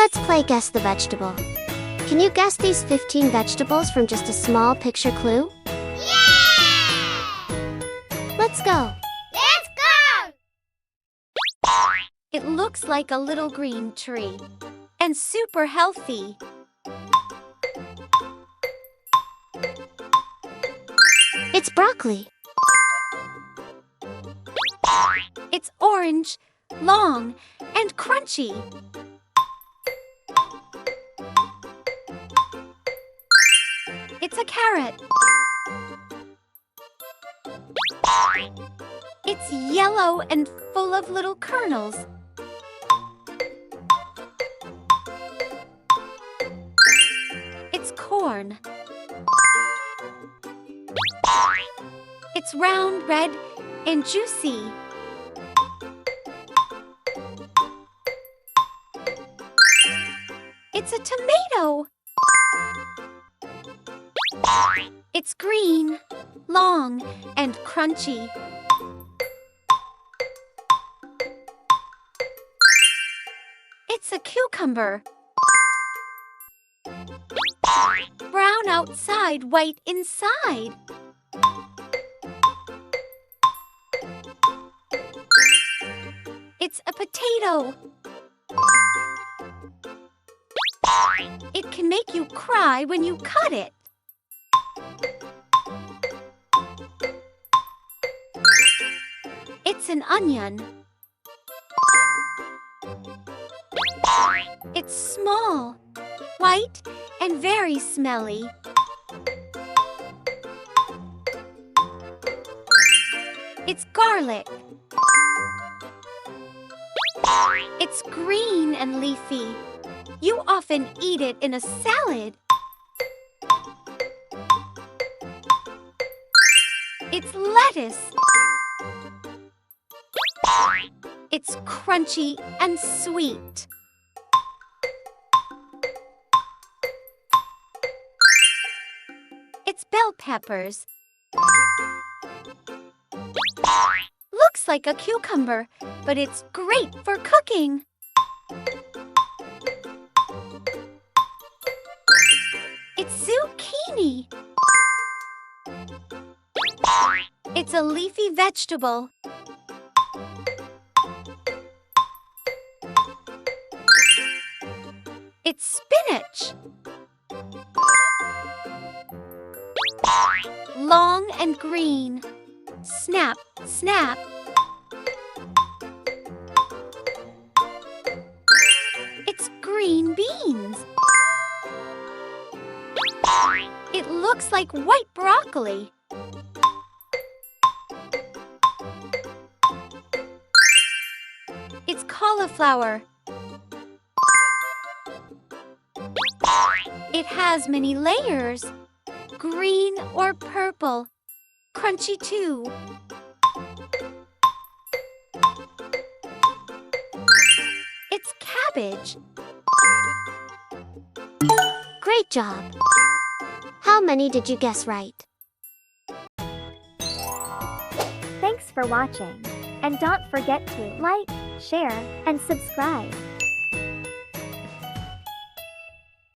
Let's play Guess the Vegetable. Can you guess these 15 vegetables from just a small picture clue? Yeah! Let's go! Let's go! It looks like a little green tree and super healthy. It's broccoli. It's orange, long, and crunchy. It's a carrot. It's yellow and full of little kernels. It's corn. It's round, red, and juicy. It's a tomato. It's green, long, and crunchy. It's a cucumber. Brown outside, white inside. It's a potato. It can make you cry when you cut it. It's an onion. It's small, white, and very smelly. It's garlic. It's green and leafy. You often eat it in a salad. It's lettuce. It's crunchy and sweet. It's bell peppers. Looks like a cucumber, but it's great for cooking. It's zucchini. It's a leafy vegetable. It's spinach. Long and green. Snap, snap. It's green beans. It looks like white broccoli. It's cauliflower. It has many layers, green or purple, crunchy too. It's cabbage. Great job! How many did you guess right? Thanks for watching. And don't forget to like, share, and subscribe.